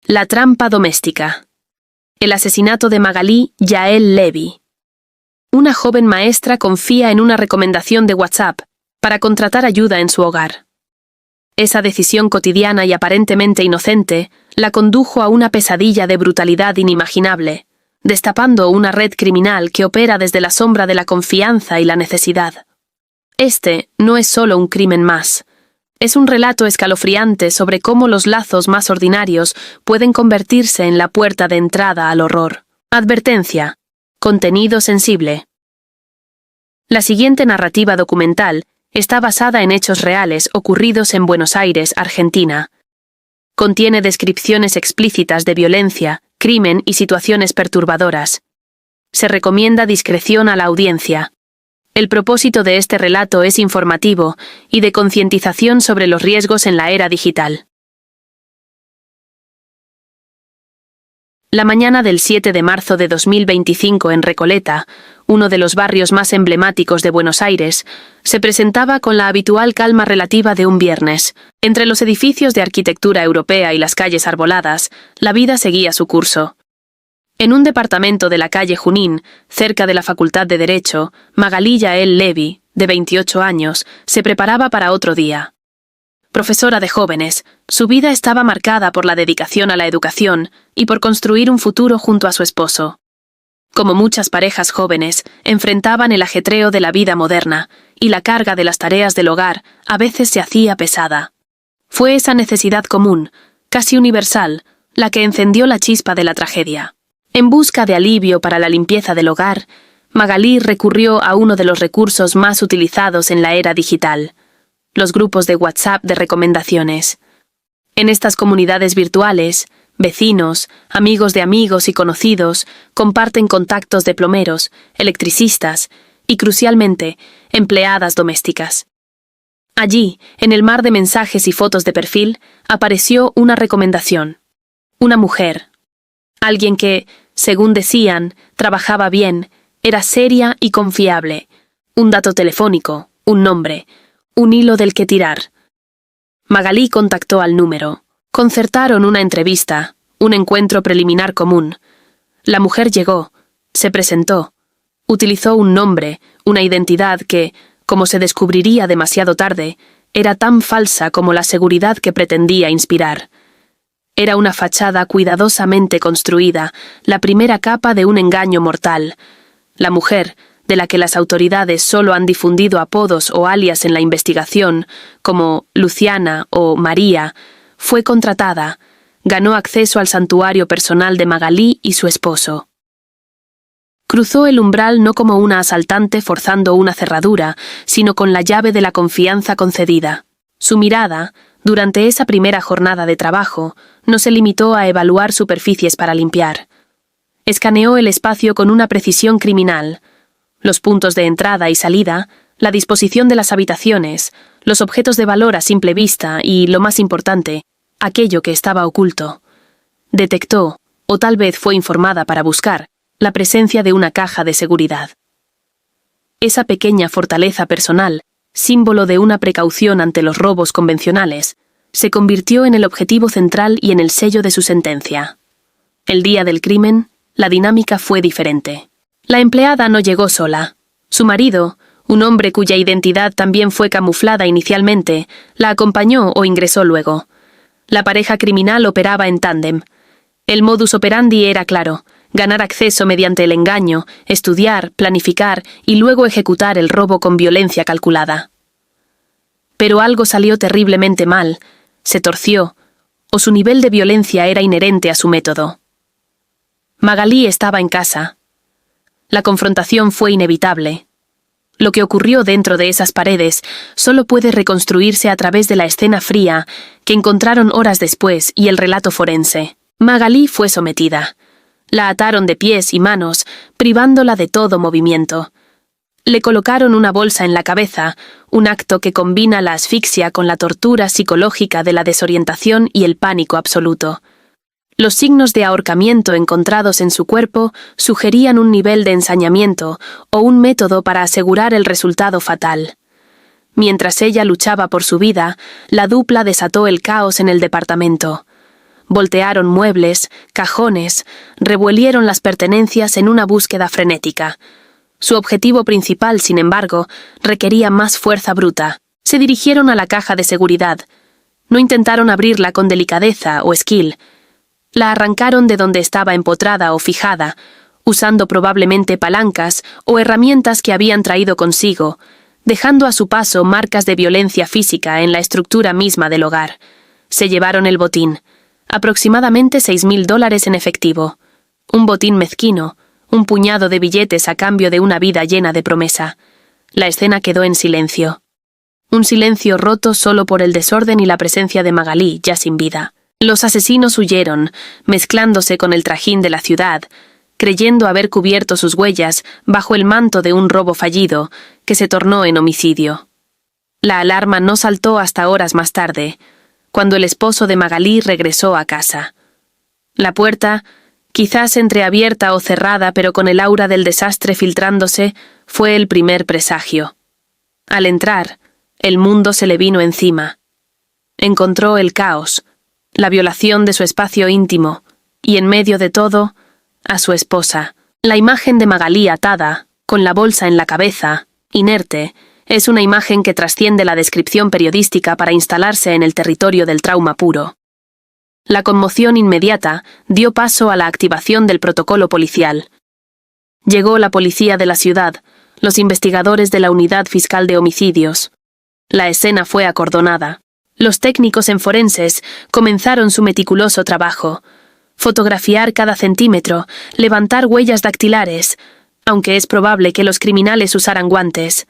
La trampa doméstica. El asesinato de Magali Yael Levy. Una joven maestra confía en una recomendación de WhatsApp para contratar ayuda en su hogar. Esa decisión cotidiana y aparentemente inocente la condujo a una pesadilla de brutalidad inimaginable, destapando una red criminal que opera desde la sombra de la confianza y la necesidad. Este no es solo un crimen más. Es un relato escalofriante sobre cómo los lazos más ordinarios pueden convertirse en la puerta de entrada al horror. Advertencia. Contenido sensible. La siguiente narrativa documental está basada en hechos reales ocurridos en Buenos Aires, Argentina. Contiene descripciones explícitas de violencia, crimen y situaciones perturbadoras. Se recomienda discreción a la audiencia. El propósito de este relato es informativo y de concientización sobre los riesgos en la era digital. La mañana del 7 de marzo de 2025 en Recoleta, uno de los barrios más emblemáticos de Buenos Aires, se presentaba con la habitual calma relativa de un viernes. Entre los edificios de arquitectura europea y las calles arboladas, la vida seguía su curso. En un departamento de la calle Junín, cerca de la Facultad de Derecho, Magali Yael Levy, de 28 años, se preparaba para otro día. Profesora de jóvenes, su vida estaba marcada por la dedicación a la educación y por construir un futuro junto a su esposo. Como muchas parejas jóvenes, enfrentaban el ajetreo de la vida moderna, y la carga de las tareas del hogar a veces se hacía pesada. Fue esa necesidad común, casi universal, la que encendió la chispa de la tragedia. En busca de alivio para la limpieza del hogar, Magali recurrió a uno de los recursos más utilizados en la era digital: los grupos de WhatsApp de recomendaciones. En estas comunidades virtuales, vecinos, amigos de amigos y conocidos comparten contactos de plomeros, electricistas y, crucialmente, empleadas domésticas. Allí, en el mar de mensajes y fotos de perfil, apareció una recomendación. Una mujer. Alguien que, según decían, trabajaba bien, era seria y confiable. Un dato telefónico, un nombre, un hilo del que tirar. Magali contactó al número. Concertaron una entrevista, un encuentro preliminar común. La mujer llegó, se presentó, utilizó un nombre, una identidad que, como se descubriría demasiado tarde, era tan falsa como la seguridad que pretendía inspirar. Era una fachada cuidadosamente construida, la primera capa de un engaño mortal. La mujer, de la que las autoridades solo han difundido apodos o alias en la investigación, como Luciana o María, fue contratada, ganó acceso al santuario personal de Magali y su esposo. Cruzó el umbral no como una asaltante forzando una cerradura, sino con la llave de la confianza concedida. Su mirada, durante esa primera jornada de trabajo, no se limitó a evaluar superficies para limpiar. Escaneó el espacio con una precisión criminal. Los puntos de entrada y salida, la disposición de las habitaciones, los objetos de valor a simple vista y, lo más importante, aquello que estaba oculto. Detectó, o tal vez fue informada para buscar, la presencia de una caja de seguridad. Esa pequeña fortaleza personal, símbolo de una precaución ante los robos convencionales, se convirtió en el objetivo central y en el sello de su sentencia. El día del crimen, la dinámica fue diferente. La empleada no llegó sola. Su marido, un hombre cuya identidad también fue camuflada inicialmente, la acompañó o ingresó luego. La pareja criminal operaba en tándem. El modus operandi era claro: ganar acceso mediante el engaño, estudiar, planificar y luego ejecutar el robo con violencia calculada. Pero algo salió terriblemente mal, se torció, o su nivel de violencia era inherente a su método. Magali estaba en casa. La confrontación fue inevitable. Lo que ocurrió dentro de esas paredes solo puede reconstruirse a través de la escena fría que encontraron horas después y el relato forense. Magali fue sometida. La ataron de pies y manos, privándola de todo movimiento. Le colocaron una bolsa en la cabeza, un acto que combina la asfixia con la tortura psicológica de la desorientación y el pánico absoluto. Los signos de ahorcamiento encontrados en su cuerpo sugerían un nivel de ensañamiento o un método para asegurar el resultado fatal. Mientras ella luchaba por su vida, la dupla desató el caos en el departamento. voltearon muebles, cajones, revuelieron las pertenencias en una búsqueda frenética. Su objetivo principal, sin embargo, requería más fuerza bruta. Se dirigieron a la caja de seguridad. No intentaron abrirla con delicadeza o skill. La arrancaron de donde estaba empotrada o fijada, usando probablemente palancas o herramientas que habían traído consigo, dejando a su paso marcas de violencia física en la estructura misma del hogar. Se llevaron el botín, aproximadamente $6.000 en efectivo. Un botín mezquino, un puñado de billetes a cambio de una vida llena de promesa. La escena quedó en silencio. Un silencio roto solo por el desorden y la presencia de Magalí, ya sin vida. Los asesinos huyeron, mezclándose con el trajín de la ciudad, creyendo haber cubierto sus huellas bajo el manto de un robo fallido, que se tornó en homicidio. La alarma no saltó hasta horas más tarde, cuando el esposo de Magalí regresó a casa. La puerta, quizás entreabierta o cerrada pero con el aura del desastre filtrándose, fue el primer presagio. Al entrar, el mundo se le vino encima. Encontró el caos, la violación de su espacio íntimo, y en medio de todo, a su esposa. La imagen de Magalí atada, con la bolsa en la cabeza, inerte, es una imagen que trasciende la descripción periodística para instalarse en el territorio del trauma puro. La conmoción inmediata dio paso a la activación del protocolo policial. Llegó la policía de la ciudad, los investigadores de la Unidad Fiscal de Homicidios. La escena fue acordonada. Los técnicos en forenses comenzaron su meticuloso trabajo. Fotografiar cada centímetro, levantar huellas dactilares, aunque es probable que los criminales usaran guantes.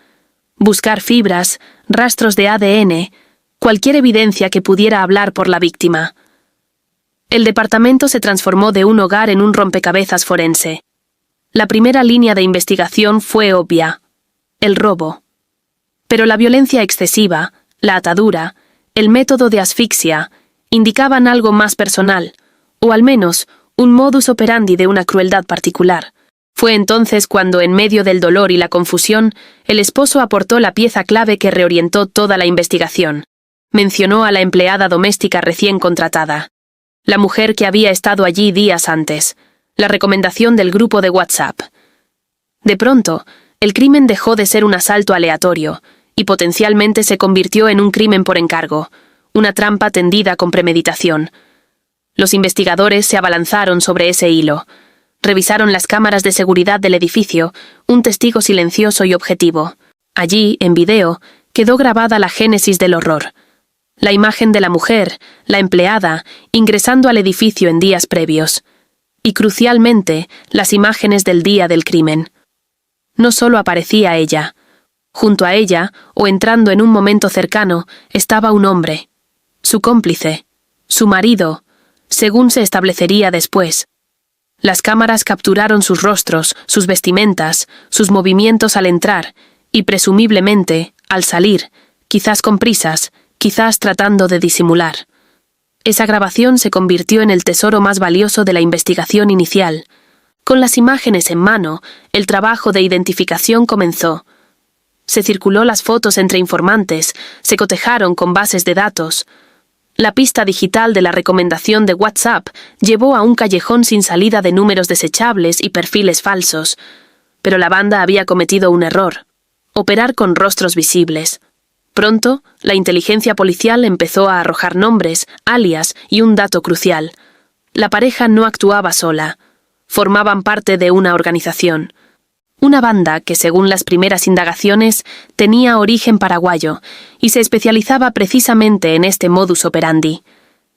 Buscar fibras, rastros de ADN, cualquier evidencia que pudiera hablar por la víctima. El departamento se transformó de un hogar en un rompecabezas forense. La primera línea de investigación fue obvia: el robo. Pero la violencia excesiva, la atadura, el método de asfixia, indicaban algo más personal, o al menos un modus operandi de una crueldad particular. Fue entonces cuando, en medio del dolor y la confusión, el esposo aportó la pieza clave que reorientó toda la investigación. Mencionó a la empleada doméstica recién contratada, la mujer que había estado allí días antes, la recomendación del grupo de WhatsApp. De pronto, el crimen dejó de ser un asalto aleatorio y potencialmente se convirtió en un crimen por encargo, una trampa tendida con premeditación. Los investigadores se abalanzaron sobre ese hilo. Revisaron las cámaras de seguridad del edificio, un testigo silencioso y objetivo. Allí, en video, quedó grabada la génesis del horror. La imagen de la mujer, la empleada, ingresando al edificio en días previos. Y crucialmente, las imágenes del día del crimen. No solo aparecía ella. Junto a ella, o entrando en un momento cercano, estaba un hombre. Su cómplice. Su marido, según se establecería después. Las cámaras capturaron sus rostros, sus vestimentas, sus movimientos al entrar y, presumiblemente, al salir, quizás con prisas, quizás tratando de disimular. Esa grabación se convirtió en el tesoro más valioso de la investigación inicial. Con las imágenes en mano, el trabajo de identificación comenzó. Se circuló las fotos entre informantes, se cotejaron con bases de datos. La pista digital de la recomendación de WhatsApp llevó a un callejón sin salida de números desechables y perfiles falsos. Pero la banda había cometido un error: operar con rostros visibles. Pronto, la inteligencia policial empezó a arrojar nombres, alias y un dato crucial. La pareja no actuaba sola. Formaban parte de una organización. Una banda que, según las primeras indagaciones, tenía origen paraguayo y se especializaba precisamente en este modus operandi: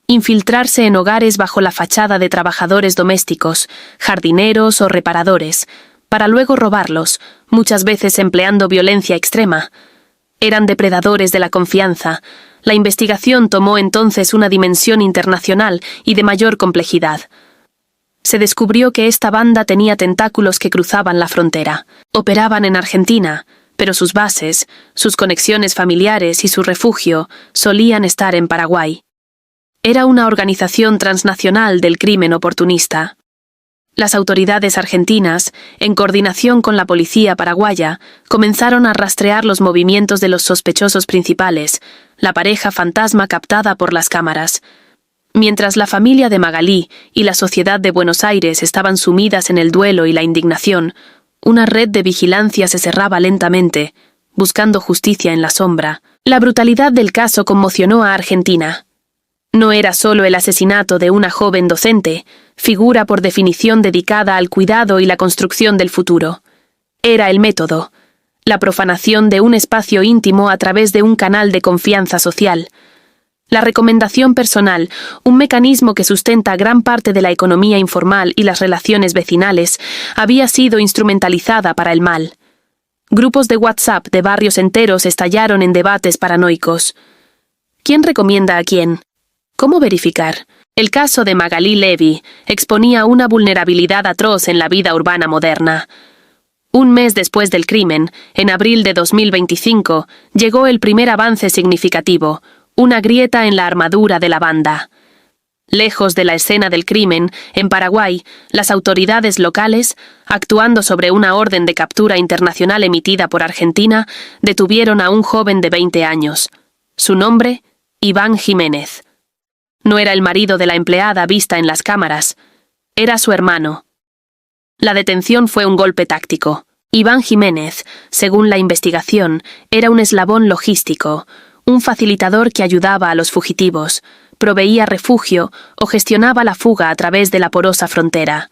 infiltrarse en hogares bajo la fachada de trabajadores domésticos, jardineros o reparadores, para luego robarlos, muchas veces empleando violencia extrema. Eran depredadores de la confianza. La investigación tomó entonces una dimensión internacional y de mayor complejidad. Se descubrió que esta banda tenía tentáculos que cruzaban la frontera. Operaban en Argentina, pero sus bases, sus conexiones familiares y su refugio solían estar en Paraguay. Era una organización transnacional del crimen oportunista. Las autoridades argentinas, en coordinación con la policía paraguaya, comenzaron a rastrear los movimientos de los sospechosos principales, la pareja fantasma captada por las cámaras. Mientras la familia de Magalí y la sociedad de Buenos Aires estaban sumidas en el duelo y la indignación, una red de vigilancia se cerraba lentamente, buscando justicia en la sombra. La brutalidad del caso conmocionó a Argentina. No era solo el asesinato de una joven docente, figura por definición dedicada al cuidado y la construcción del futuro. Era el método, la profanación de un espacio íntimo a través de un canal de confianza social. La recomendación personal, un mecanismo que sustenta gran parte de la economía informal y las relaciones vecinales, había sido instrumentalizada para el mal. Grupos de WhatsApp de barrios enteros estallaron en debates paranoicos. ¿Quién recomienda a quién? ¿Cómo verificar? El caso de Magalí Levy exponía una vulnerabilidad atroz en la vida urbana moderna. Un mes después del crimen, en abril de 2025, llegó el primer avance significativo, una grieta en la armadura de la banda. Lejos de la escena del crimen, en Paraguay, las autoridades locales, actuando sobre una orden de captura internacional emitida por Argentina, detuvieron a un joven de 20 años. Su nombre, Iván Jiménez. No era el marido de la empleada vista en las cámaras, era su hermano. La detención fue un golpe táctico. Iván Jiménez, según la investigación, era un eslabón logístico, un facilitador que ayudaba a los fugitivos, proveía refugio o gestionaba la fuga a través de la porosa frontera.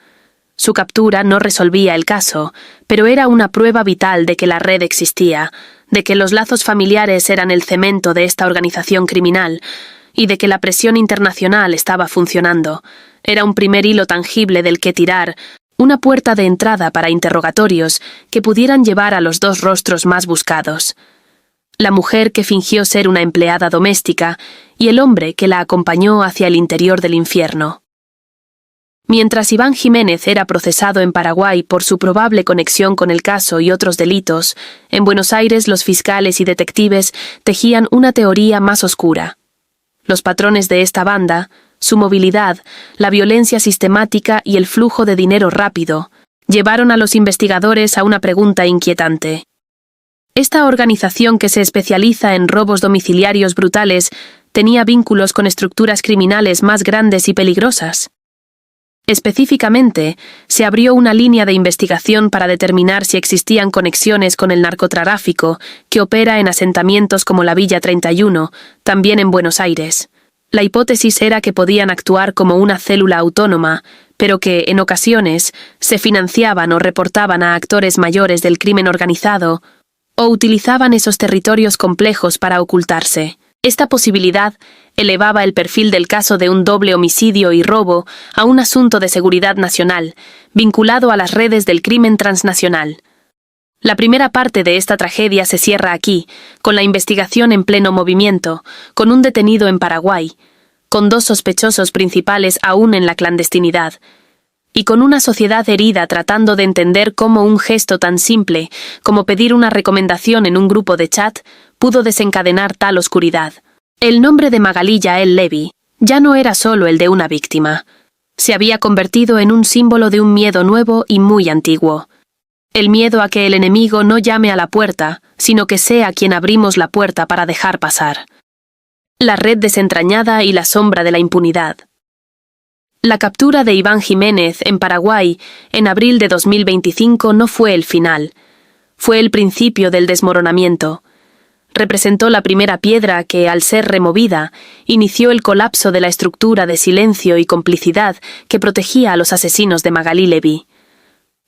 Su captura no resolvía el caso, pero era una prueba vital de que la red existía, de que los lazos familiares eran el cemento de esta organización criminal y de que la presión internacional estaba funcionando. Era un primer hilo tangible del que tirar, una puerta de entrada para interrogatorios que pudieran llevar a los dos rostros más buscados. La mujer que fingió ser una empleada doméstica y el hombre que la acompañó hacia el interior del infierno. Mientras Iván Jiménez era procesado en Paraguay por su probable conexión con el caso y otros delitos, en Buenos Aires los fiscales y detectives tejían una teoría más oscura. Los patrones de esta banda, su movilidad, la violencia sistemática y el flujo de dinero rápido, llevaron a los investigadores a una pregunta inquietante. Esta organización que se especializa en robos domiciliarios brutales tenía vínculos con estructuras criminales más grandes y peligrosas. Específicamente, se abrió una línea de investigación para determinar si existían conexiones con el narcotráfico que opera en asentamientos como la Villa 31, también en Buenos Aires. La hipótesis era que podían actuar como una célula autónoma, pero que, en ocasiones, se financiaban o reportaban a actores mayores del crimen organizado o utilizaban esos territorios complejos para ocultarse. Esta posibilidad elevaba el perfil del caso de un doble homicidio y robo a un asunto de seguridad nacional, vinculado a las redes del crimen transnacional. La primera parte de esta tragedia se cierra aquí, con la investigación en pleno movimiento, con un detenido en Paraguay, con dos sospechosos principales aún en la clandestinidad, y con una sociedad herida tratando de entender cómo un gesto tan simple como pedir una recomendación en un grupo de chat pudo desencadenar tal oscuridad. El nombre de Magalí Yael Levy ya no era solo el de una víctima. Se había convertido en un símbolo de un miedo nuevo y muy antiguo. El miedo a que el enemigo no llame a la puerta, sino que sea quien abrimos la puerta para dejar pasar. La red desentrañada y la sombra de la impunidad. La captura de Iván Jiménez en Paraguay en abril de 2025 no fue el final. Fue el principio del desmoronamiento. Representó la primera piedra que, al ser removida, inició el colapso de la estructura de silencio y complicidad que protegía a los asesinos de Magalí Levy.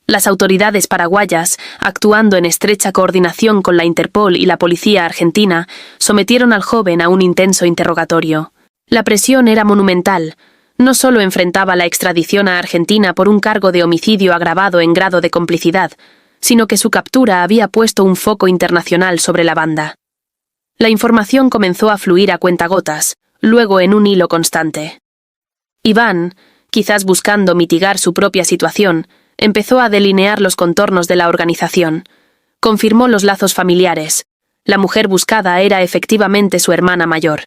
Las autoridades paraguayas, actuando en estrecha coordinación con la Interpol y la policía argentina, sometieron al joven a un intenso interrogatorio. La presión era monumental. No solo enfrentaba la extradición a Argentina por un cargo de homicidio agravado en grado de complicidad, sino que su captura había puesto un foco internacional sobre la banda. La información comenzó a fluir a cuentagotas, luego en un hilo constante. Iván, quizás buscando mitigar su propia situación, empezó a delinear los contornos de la organización. Confirmó los lazos familiares. La mujer buscada era efectivamente su hermana mayor.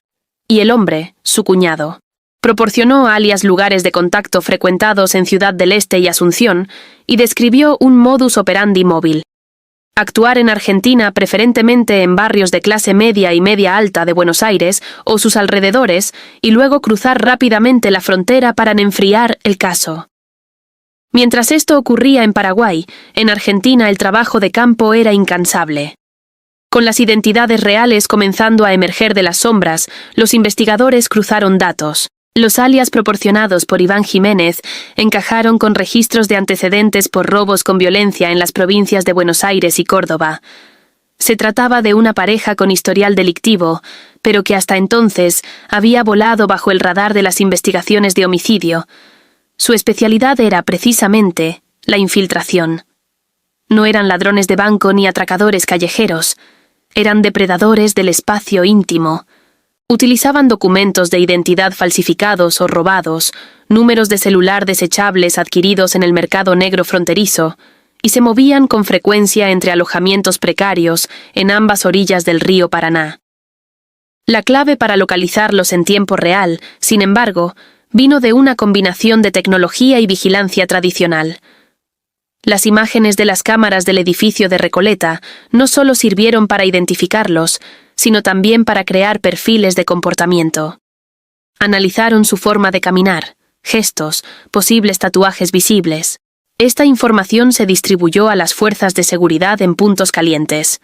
Y el hombre, su cuñado. Proporcionó alias lugares de contacto frecuentados en Ciudad del Este y Asunción y describió un modus operandi móvil. Actuar en Argentina, preferentemente en barrios de clase media y media alta de Buenos Aires o sus alrededores, y luego cruzar rápidamente la frontera para enfriar el caso. Mientras esto ocurría en Paraguay, en Argentina el trabajo de campo era incansable. Con las identidades reales comenzando a emerger de las sombras, los investigadores cruzaron datos. Los alias proporcionados por Iván Jiménez encajaron con registros de antecedentes por robos con violencia en las provincias de Buenos Aires y Córdoba. Se trataba de una pareja con historial delictivo, pero que hasta entonces había volado bajo el radar de las investigaciones de homicidio. Su especialidad era, precisamente, la infiltración. No eran ladrones de banco ni atracadores callejeros. Eran depredadores del espacio íntimo. Utilizaban documentos de identidad falsificados o robados, números de celular desechables adquiridos en el mercado negro fronterizo, y se movían con frecuencia entre alojamientos precarios en ambas orillas del río Paraná. La clave para localizarlos en tiempo real, sin embargo, vino de una combinación de tecnología y vigilancia tradicional. Las imágenes de las cámaras del edificio de Recoleta no solo sirvieron para identificarlos, sino también para crear perfiles de comportamiento. Analizaron su forma de caminar, gestos, posibles tatuajes visibles. Esta información se distribuyó a las fuerzas de seguridad en puntos calientes.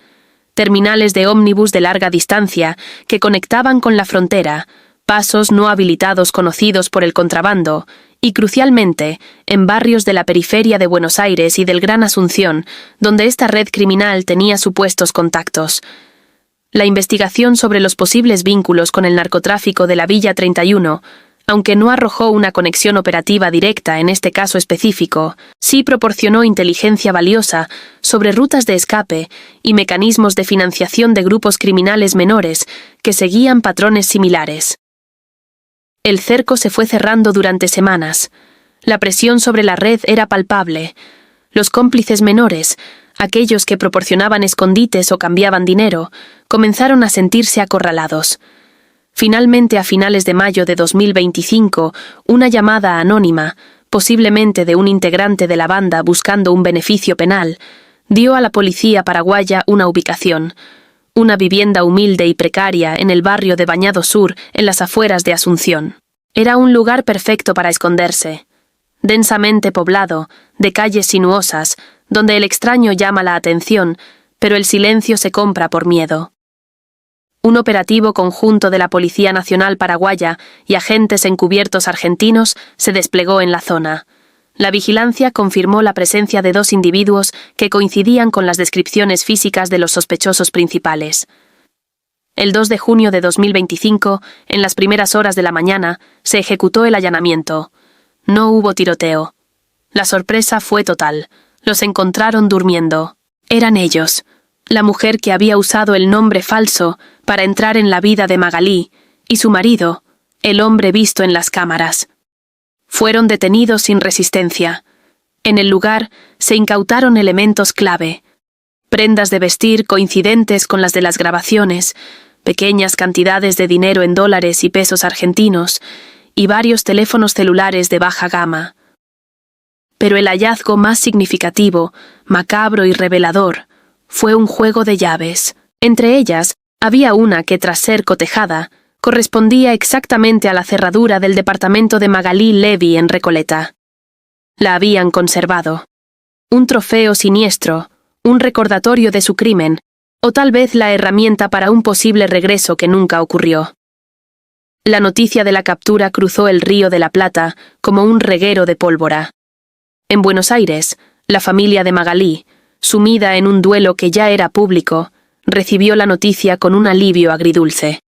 Terminales de ómnibus de larga distancia que conectaban con la frontera, pasos no habilitados conocidos por el contrabando, y crucialmente, en barrios de la periferia de Buenos Aires y del Gran Asunción, donde esta red criminal tenía supuestos contactos. La investigación sobre los posibles vínculos con el narcotráfico de la Villa 31, aunque no arrojó una conexión operativa directa en este caso específico, sí proporcionó inteligencia valiosa sobre rutas de escape y mecanismos de financiación de grupos criminales menores que seguían patrones similares. El cerco se fue cerrando durante semanas. La presión sobre la red era palpable. Los cómplices menores, aquellos que proporcionaban escondites o cambiaban dinero, comenzaron a sentirse acorralados. Finalmente, a finales de mayo de 2025, una llamada anónima, posiblemente de un integrante de la banda buscando un beneficio penal, dio a la policía paraguaya una ubicación, una vivienda humilde y precaria en el barrio de Bañado Sur, en las afueras de Asunción. Era un lugar perfecto para esconderse. Densamente poblado, de calles sinuosas, donde el extraño llama la atención, pero el silencio se compra por miedo. Un operativo conjunto de la Policía Nacional Paraguaya y agentes encubiertos argentinos se desplegó en la zona. La vigilancia confirmó la presencia de 2 individuos que coincidían con las descripciones físicas de los sospechosos principales. El 2 de junio de 2025, en las primeras horas de la mañana, se ejecutó el allanamiento. No hubo tiroteo. La sorpresa fue total. Los encontraron durmiendo. Eran ellos, la mujer que había usado el nombre falso para entrar en la vida de Magalí, y su marido, el hombre visto en las cámaras. Fueron detenidos sin resistencia. En el lugar se incautaron elementos clave: prendas de vestir coincidentes con las de las grabaciones, pequeñas cantidades de dinero en dólares y pesos argentinos, y varios teléfonos celulares de baja gama. Pero el hallazgo más significativo, macabro y revelador, fue un juego de llaves. Entre ellas, había una que, tras ser cotejada, correspondía exactamente a la cerradura del departamento de Magalí Levy en Recoleta. La habían conservado. Un trofeo siniestro, un recordatorio de su crimen, o tal vez la herramienta para un posible regreso que nunca ocurrió. La noticia de la captura cruzó el Río de la Plata como un reguero de pólvora. En Buenos Aires, la familia de Magalí, sumida en un duelo que ya era público, recibió la noticia con un alivio agridulce.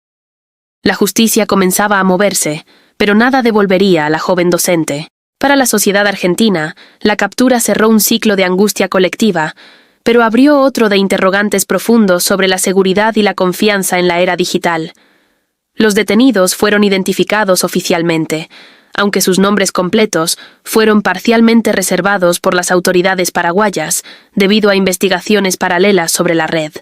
La justicia comenzaba a moverse, pero nada devolvería a la joven docente. Para la sociedad argentina, la captura cerró un ciclo de angustia colectiva, pero abrió otro de interrogantes profundos sobre la seguridad y la confianza en la era digital. Los detenidos fueron identificados oficialmente, aunque sus nombres completos fueron parcialmente reservados por las autoridades paraguayas debido a investigaciones paralelas sobre la red.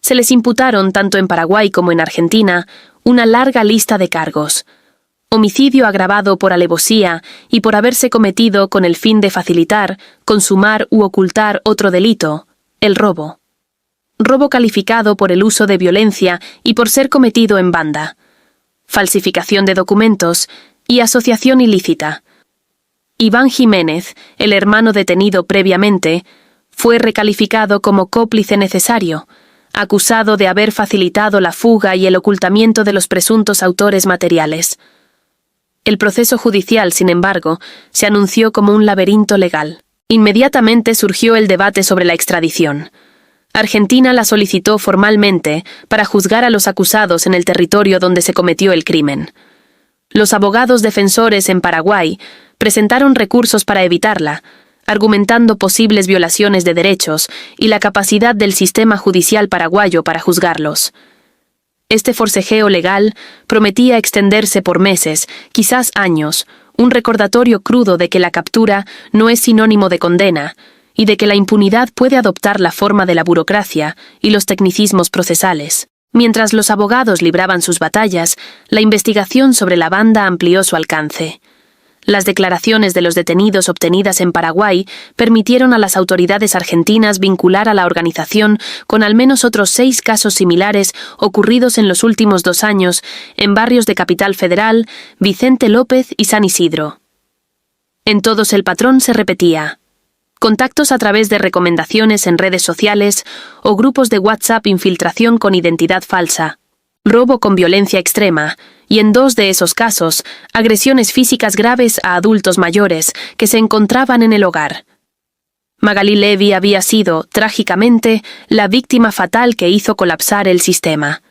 Se les imputaron, tanto en Paraguay como en Argentina, una larga lista de cargos: homicidio agravado por alevosía y por haberse cometido con el fin de facilitar, consumar u ocultar otro delito, el robo. robo calificado por el uso de violencia y por ser cometido en banda, falsificación de documentos y asociación ilícita. Iván Jiménez, el hermano detenido previamente, fue recalificado como cómplice necesario, acusado de haber facilitado la fuga y el ocultamiento de los presuntos autores materiales. El proceso judicial, sin embargo, se anunció como un laberinto legal. Inmediatamente surgió el debate sobre la extradición. Argentina la solicitó formalmente para juzgar a los acusados en el territorio donde se cometió el crimen. Los abogados defensores en Paraguay presentaron recursos para evitarla, argumentando posibles violaciones de derechos y la capacidad del sistema judicial paraguayo para juzgarlos. Este forcejeo legal prometía extenderse por meses, quizás años, un recordatorio crudo de que la captura no es sinónimo de condena y de que la impunidad puede adoptar la forma de la burocracia y los tecnicismos procesales. Mientras los abogados libraban sus batallas, la investigación sobre la banda amplió su alcance. Las declaraciones de los detenidos obtenidas en Paraguay permitieron a las autoridades argentinas vincular a la organización con al menos otros 6 casos similares ocurridos en los últimos 2 años en barrios de Capital Federal, Vicente López y San Isidro. En todos el patrón se repetía: contactos a través de recomendaciones en redes sociales o grupos de WhatsApp, infiltración con identidad falsa, robo con violencia extrema, y en 2 de esos casos, agresiones físicas graves a adultos mayores que se encontraban en el hogar. Magalí Levy había sido, trágicamente, la víctima fatal que hizo colapsar el sistema.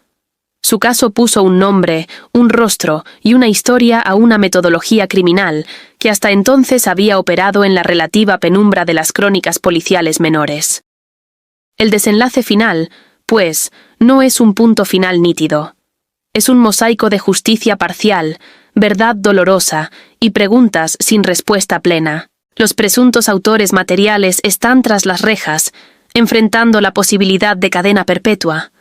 Su caso puso un nombre, un rostro y una historia a una metodología criminal que hasta entonces había operado en la relativa penumbra de las crónicas policiales menores. El desenlace final, pues, no es un punto final nítido. Es un mosaico de justicia parcial, verdad dolorosa y preguntas sin respuesta plena. Los presuntos autores materiales están tras las rejas, enfrentando la posibilidad de cadena perpetua.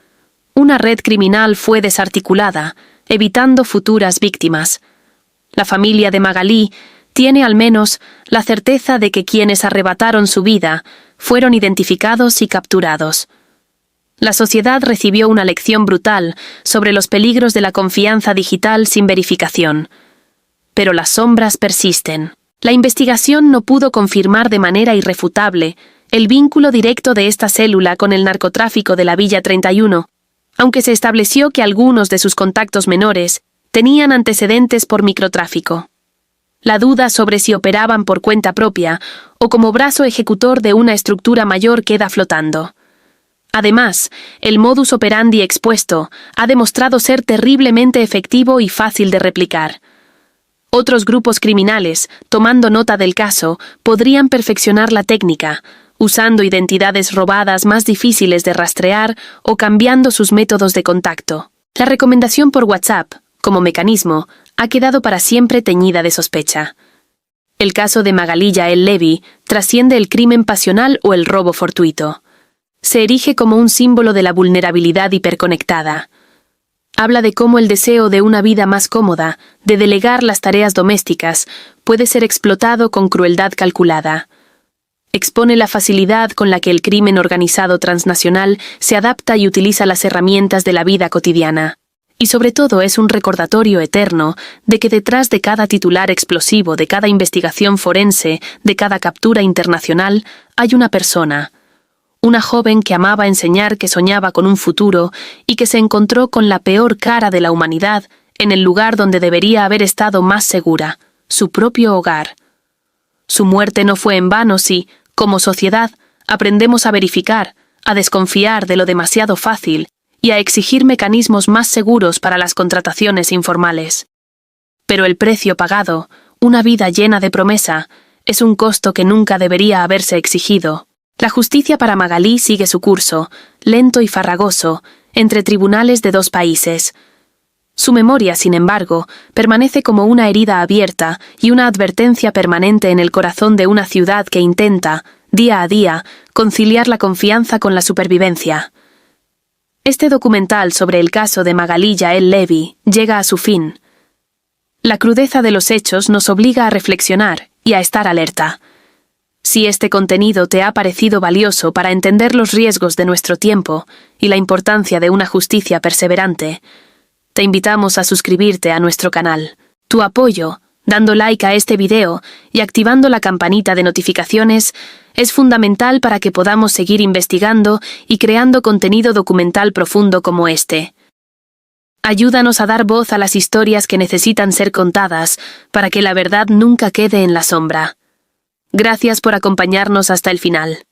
Una red criminal fue desarticulada, evitando futuras víctimas. La familia de Magalí tiene al menos la certeza de que quienes arrebataron su vida fueron identificados y capturados. La sociedad recibió una lección brutal sobre los peligros de la confianza digital sin verificación. Pero las sombras persisten. La investigación no pudo confirmar de manera irrefutable el vínculo directo de esta célula con el narcotráfico de la Villa 31, aunque se estableció que algunos de sus contactos menores tenían antecedentes por microtráfico. La duda sobre si operaban por cuenta propia o como brazo ejecutor de una estructura mayor queda flotando. Además, el modus operandi expuesto ha demostrado ser terriblemente efectivo y fácil de replicar. Otros grupos criminales, tomando nota del caso, podrían perfeccionar la técnica, usando identidades robadas más difíciles de rastrear o cambiando sus métodos de contacto. La recomendación por WhatsApp, como mecanismo, ha quedado para siempre teñida de sospecha. El caso de Magalí Yael Levy trasciende el crimen pasional o el robo fortuito. Se erige como un símbolo de la vulnerabilidad hiperconectada. Habla de cómo el deseo de una vida más cómoda, de delegar las tareas domésticas, puede ser explotado con crueldad calculada. Expone la facilidad con la que el crimen organizado transnacional se adapta y utiliza las herramientas de la vida cotidiana. Y sobre todo es un recordatorio eterno de que detrás de cada titular explosivo, de cada investigación forense, de cada captura internacional, hay una persona. Una joven que amaba enseñar, que soñaba con un futuro y que se encontró con la peor cara de la humanidad en el lugar donde debería haber estado más segura, su propio hogar. Su muerte no fue en vano si, como sociedad, aprendemos a verificar, a desconfiar de lo demasiado fácil y a exigir mecanismos más seguros para las contrataciones informales. Pero el precio pagado, una vida llena de promesa, es un costo que nunca debería haberse exigido. La justicia para Magalí sigue su curso, lento y farragoso, entre tribunales de 2 países. Su memoria, sin embargo, permanece como una herida abierta y una advertencia permanente en el corazón de una ciudad que intenta, día a día, conciliar la confianza con la supervivencia. Este documental sobre el caso de Magalí Yael Levy llega a su fin. La crudeza de los hechos nos obliga a reflexionar y a estar alerta. Si este contenido te ha parecido valioso para entender los riesgos de nuestro tiempo y la importancia de una justicia perseverante, te invitamos a suscribirte a nuestro canal. Tu apoyo, dando like a este video y activando la campanita de notificaciones, es fundamental para que podamos seguir investigando y creando contenido documental profundo como este. Ayúdanos a dar voz a las historias que necesitan ser contadas para que la verdad nunca quede en la sombra. Gracias por acompañarnos hasta el final.